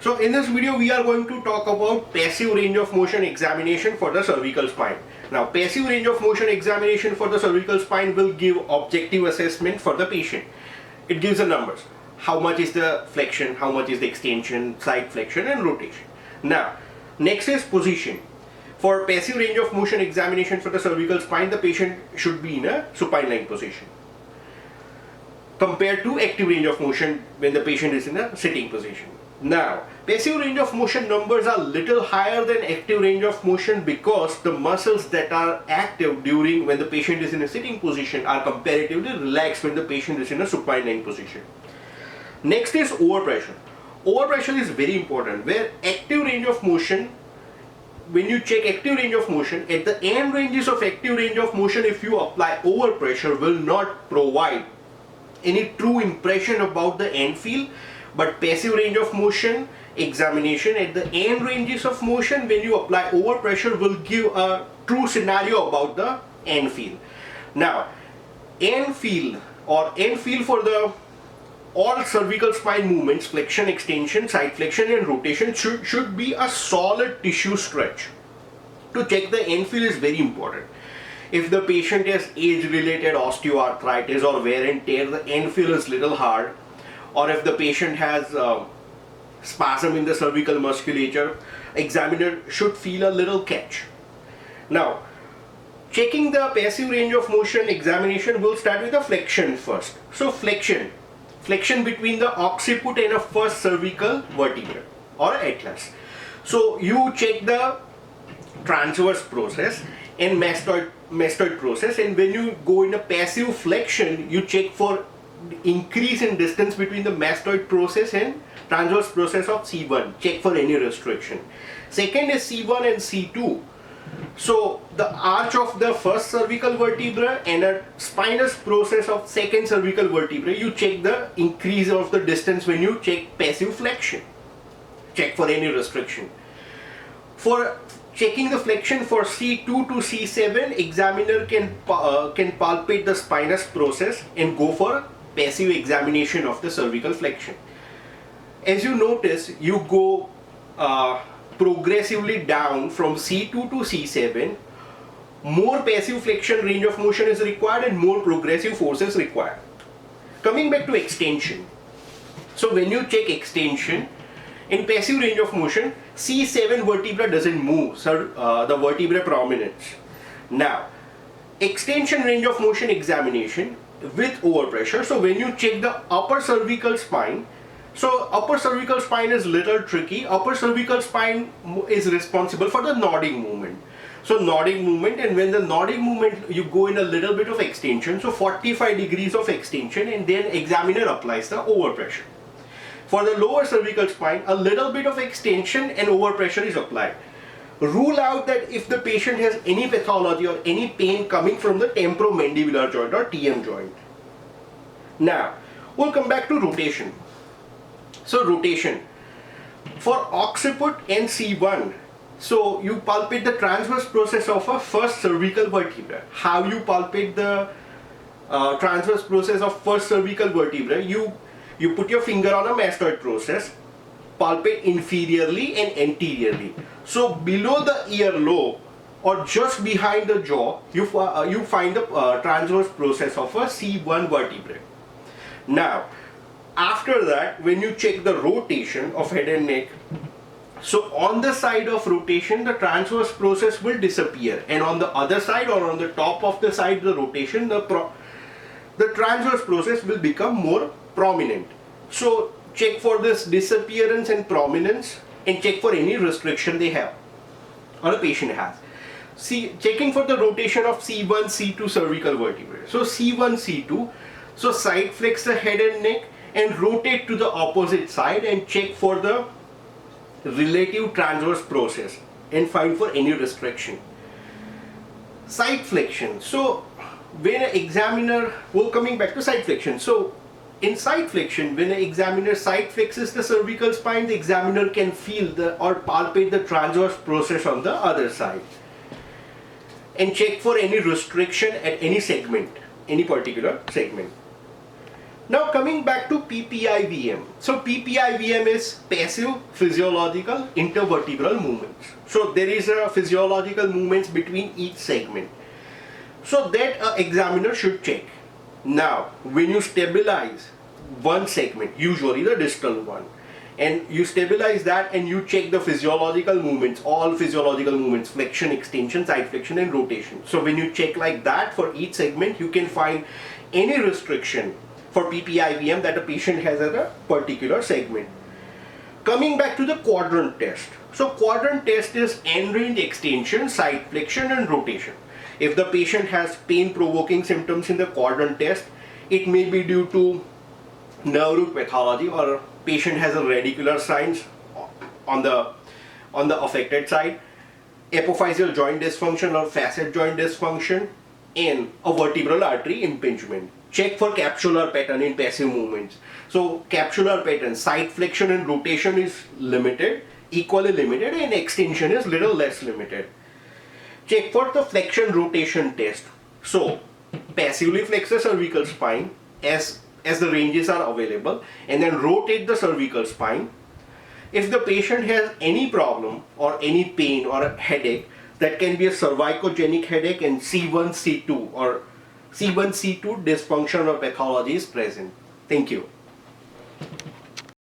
So in this video we are going to talk about passive range of motion examination for the cervical spine. Now passive range of motion examination for the cervical spine will give objective assessment for the patient. It gives the numbers. How much is the flexion, how much is the extension, side flexion and rotation. Now next is position. For passive range of motion examination for the cervical spine, the patient should be in a supine lying position compared to active range of motion when the patient is in a sitting position. Now, passive range of motion numbers are little higher than active range of motion because the muscles that are active during when the patient is in a sitting position are comparatively relaxed when the patient is in a supine lying position. Next is overpressure. Overpressure is very important, where active range of motion, when you check active range of motion, at the end ranges of active range of motion, if you apply overpressure, will not provide any true impression about the end feel. But passive range of motion examination at the end ranges of motion, when you apply overpressure, will give a true scenario about the end feel. Now, end feel for the all cervical spine movements, flexion, extension, side flexion and rotation should be a solid tissue stretch. To check the end feel is very important. If the patient has age-related osteoarthritis or wear and tear, the end feel is little hard. Or if the patient has spasm in the cervical musculature, examiner should feel a little catch. Now, checking the passive range of motion examination, will start with the flexion first. So flexion between the occiput and a first cervical vertebra or atlas. So you check the transverse process and mastoid process, and when you go in a passive flexion, you check for increase in distance between the mastoid process and transverse process of C1. Check for any restriction. Second is C1 and C2. So the arch of the first cervical vertebra and a spinous process of second cervical vertebra, you check the increase of the distance when you check passive flexion. Check for any restriction. For checking the flexion for C2 to C7, examiner can palpate the spinous process and go for passive examination of the cervical flexion. As you notice, you go progressively down from C2 to C7. More passive flexion range of motion is required and more progressive force is required. Coming back to extension. So when you check extension, in passive range of motion, C7 vertebra doesn't move, the vertebra prominence. Now, extension range of motion examination with overpressure. So when you check the upper cervical spine, so upper cervical spine is little tricky. Upper cervical spine is responsible for the nodding movement. So nodding movement, and when the nodding movement, you go in a little bit of extension, so 45 degrees of extension, and then examiner applies the overpressure. For the lower cervical spine, a little bit of extension and overpressure is applied. Rule out that if the patient has any pathology or any pain coming from the temporomandibular joint or TM joint. Now, we'll come back to rotation. So rotation. For occiput and C1, so you palpate the transverse process of a first cervical vertebra. How you palpate the transverse process of first cervical vertebra? You put your finger on a mastoid process, palpate inferiorly and anteriorly. So below the earlobe or just behind the jaw, you find the transverse process of a C1 vertebrae. Now, after that, when you check the rotation of head and neck, so on the side of rotation, the transverse process will disappear, and on the other side or on the top of the side, the rotation, the transverse process will become more prominent. So check for this disappearance and prominence, and check for any restriction they have or a patient has. See, checking for the rotation of C1, C2 cervical vertebrae. So C1, C2, so side flex the head and neck and rotate to the opposite side and check for the relative transverse process and find for any restriction. Side flexion. So when an examiner, coming back to side flexion. So in side flexion, when an examiner side flexes the cervical spine, the examiner can feel or palpate the transverse process on the other side and check for any restriction at any segment, any particular segment. Now coming back to PPIVM. So PPIVM is passive physiological intervertebral movements. So there is a physiological movements between each segment. So that an examiner should check. Now when you stabilize one segment, usually the distal one, and you stabilize that and you check the physiological movements, all physiological movements, flexion, extension, side flexion and rotation. So when you check like that for each segment, you can find any restriction for PPIVM that a patient has at a particular segment. Coming back to the quadrant test. So quadrant test is end range extension, side flexion and rotation. If the patient has pain provoking symptoms in the quadrant test, it may be due to nerve root pathology, or patient has a radicular signs on the affected side, apophyseal joint dysfunction or facet joint dysfunction, and a vertebral artery impingement. Check for capsular pattern in passive movements. So capsular pattern, side flexion and rotation is limited, equally limited, and extension is little less limited. Check for the flexion rotation test. So passively flex the cervical spine as the ranges are available, and then rotate the cervical spine. If the patient has any problem or any pain or a headache, that can be a cervicogenic headache and C1, C2 or C1, C2 dysfunction or pathology is present. Thank you.